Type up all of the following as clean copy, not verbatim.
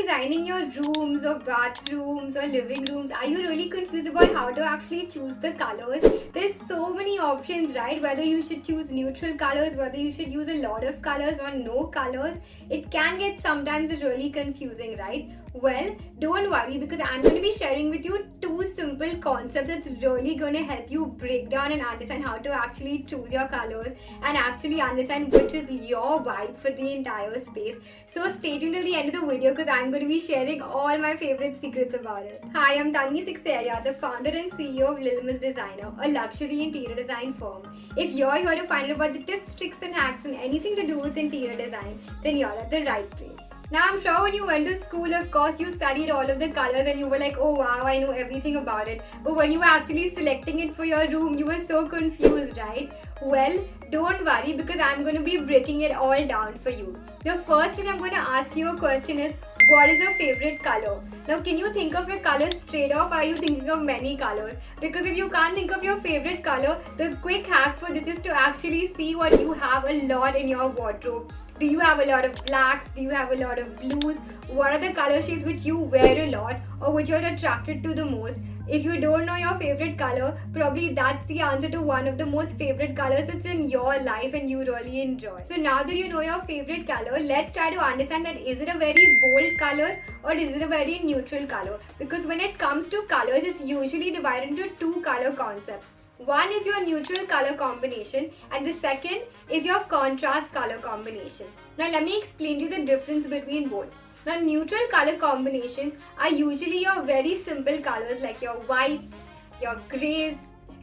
designing your rooms or bathrooms or living rooms, are you really confused about how to actually choose the colors? There's so many options, right? Whether you should choose neutral colors, whether you should use a lot of colors or no colors. It can get sometimes really confusing, right? Well, don't worry, because I'm going to be sharing with you two simple concepts that's really going to help you break down and understand how to actually choose your colors and actually understand which is your vibe for the entire space. So stay tuned till the end of the video, because I'm going to be sharing all my favorite secrets about it. Hi, I'm Tanvi Sixeria, the founder and CEO of Little Miss Designer, a luxury interior design firm. If you're here to find out about the tips, tricks and hacks and anything to do with interior design, then you're at the right place. Now I'm sure when you went to school, of course, you studied all of the colors and you were like, oh wow, I know everything about it. But when you were actually selecting it for your room, you were so confused, right? Well, don't worry, because I'm going to be breaking it all down for you. The first thing I'm going to ask you a question is, what is your favorite color? Now, can you think of your colors straight off? Or are you thinking of many colors? Because if you can't think of your favorite color, the quick hack for this is to actually see what you have a lot in your wardrobe. Do you have a lot of blacks? Do you have a lot of blues? What are the color shades which you wear a lot or which you're attracted to the most? If you don't know your favorite color, probably that's the answer to one of the most favorite colors that's in your life and you really enjoy. So now that you know your favorite color, let's try to understand that is it a very bold color or is it a very neutral color? Because when it comes to colors, it's usually divided into two color concepts. One is your neutral color combination and the second is your contrast color combination. Now let me explain to you the difference between both. Now neutral color combinations are usually your very simple colors like your whites, your greys,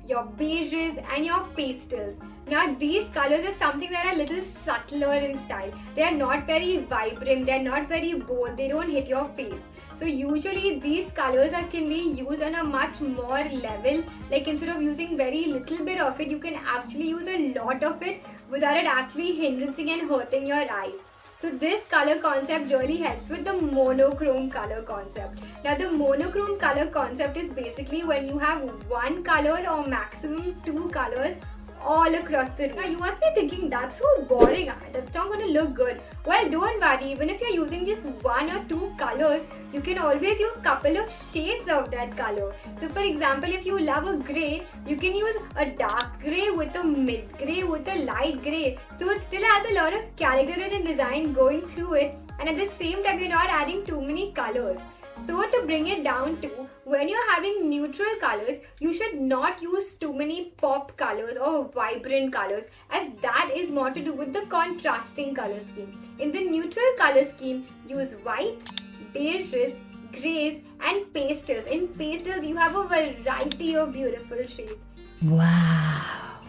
your beiges and your pastels. Now these colors are something that are a little subtler in style. They are not very vibrant, they are not very bold, they don't hit your face. So usually these colors can be used on a much more level, like instead of using very little bit of it, you can actually use a lot of it without it actually hindering and hurting your eyes. So this color concept really helps with the monochrome color concept. Now the monochrome color concept is basically when you have one color or maximum two colors all across the room. Now you must be thinking, that's so boring, that's not going to look good. Well, don't worry, even if you're using just one or two colors, you can always use a couple of shades of that color. So for example, if you love a grey, you can use a dark grey with a mid grey with a light grey. So it still has a lot of character and design going through it, and at the same time you're not adding too many colors. So to bring it down to, when you're having neutral colors, you should not use too many pop colors or vibrant colors, as that is more to do with the contrasting color scheme. In the neutral color scheme, use whites, beiges, greys and pastels. In pastels, you have a variety of beautiful shades. Wow.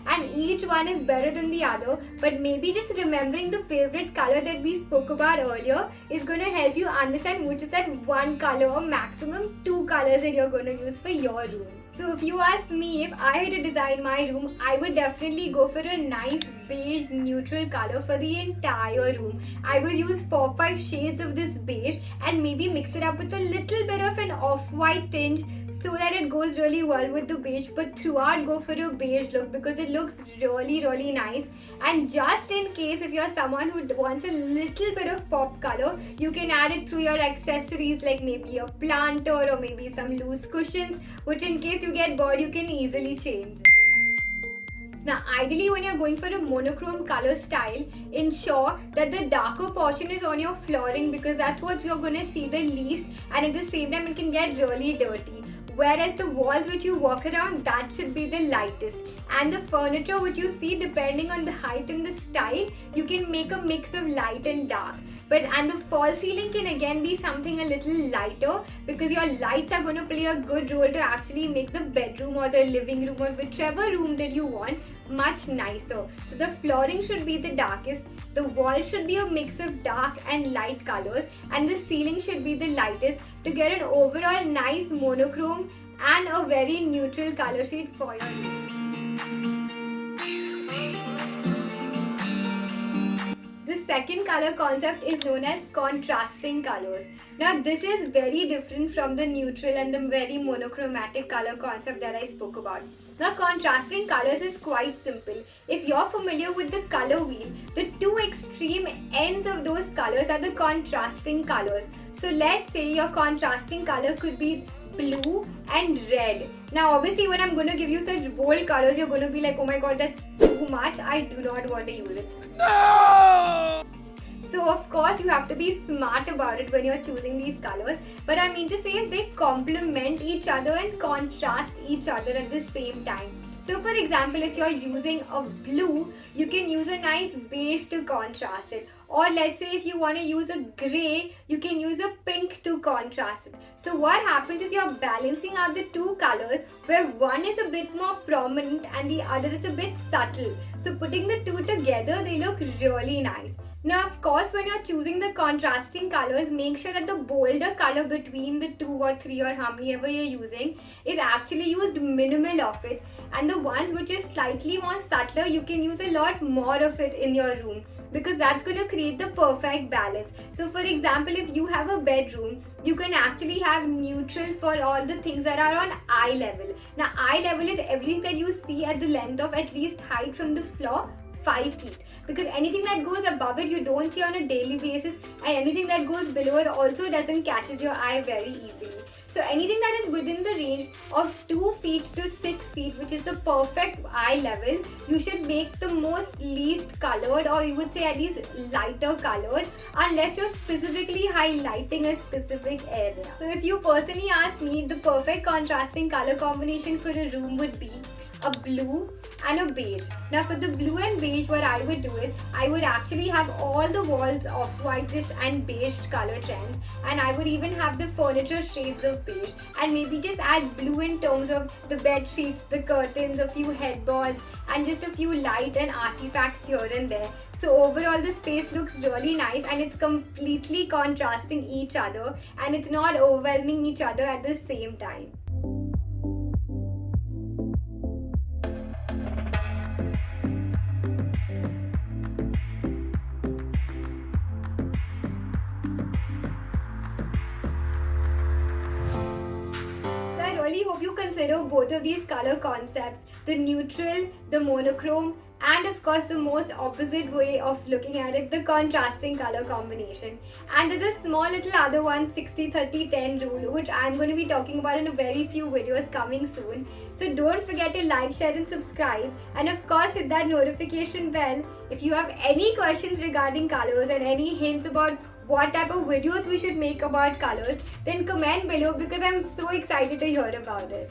And each one is better than the other, but maybe just remembering the favorite color that we spoke about earlier is going to help you understand which is that one color or maximum two colors that you're going to use for your room. So if you ask me, if I had to design my room, I would definitely go for a nice beige neutral color for the entire room. I would use 4 or 5 shades of this beige and maybe mix it up with a little bit of an off-white tinge so that it goes really well with the beige, but throughout go for a beige look because it looks really nice. And just in case if you're someone who wants a little bit of pop color, you can add it through your accessories like maybe a planter or maybe some loose cushions, which in case you get bored you can easily change. Now ideally when you're going for a monochrome color style, ensure that the darker portion is on your flooring because that's what you're going to see the least, and at the same time it can get really dirty. Whereas the walls which you walk around, that should be the lightest. And the furniture which you see, depending on the height and the style, you can make a mix of light and dark. And the false ceiling can again be something a little lighter because your lights are going to play a good role to actually make the bedroom or the living room or whichever room that you want much nicer. So the flooring should be the darkest, the wall should be a mix of dark and light colors, and the ceiling should be the lightest to get an overall nice monochrome and a very neutral color shade for your room. The second color concept is known as contrasting colors. Now this is very different from the neutral and the very monochromatic color concept that I spoke about. Now, contrasting colors is quite simple. If you're familiar with the color wheel, the two extreme ends of those colors are the contrasting colors. So let's say your contrasting color could be blue and red. Now obviously when I'm going to give you such bold colors, you're going to be like, oh my god, that's too much. I do not want to use it. No! So of course you have to be smart about it when you're choosing these colors. But I mean to say is they complement each other and contrast each other at the same time. So for example, if you're using a blue, you can use a nice beige to contrast it. Or let's say if you want to use a grey, you can use a pink to contrast it. So what happens is you're balancing out the two colors where one is a bit more prominent and the other is a bit subtle. So putting the two together, they look really nice. Now of course when you're choosing the contrasting colors, make sure that the bolder color between the 2 or 3 or how many ever you're using is actually used minimal of it, and the ones which is slightly more subtler, you can use a lot more of it in your room, because that's going to create the perfect balance. So for example, if you have a bedroom, you can actually have neutral for all the things that are on eye level. Now eye level is everything that you see at the length of at least height from the floor 5 feet, because anything that goes above it you don't see on a daily basis, and anything that goes below it also doesn't catches your eye very easily. So anything that is within the range of 2 feet to 6 feet, which is the perfect eye level, you should make the most least colored, or you would say at least lighter colored, unless you're specifically highlighting a specific area. So if you personally ask me, the perfect contrasting color combination for a room would be a blue and a beige. Now for the blue and beige, what I would do is I would actually have all the walls of whitish and beige color trends, and I would even have the furniture shades of beige, and maybe just add blue in terms of the bed sheets, the curtains, a few headboards, and just a few light and artifacts here and there. So overall the space looks really nice, and it's completely contrasting each other, and it's not overwhelming each other at the same time. I really hope you consider both of these color concepts, the neutral, the monochrome, and of course the most opposite way of looking at it, the contrasting color combination. And there's a small little other one, 60-30-10 rule, which I'm going to be talking about in a very few videos coming soon. So don't forget to like, share and subscribe, and of course hit that notification bell. If you have any questions regarding colors and any hints about what type of videos we should make about colors, then comment below, because I'm so excited to hear about it.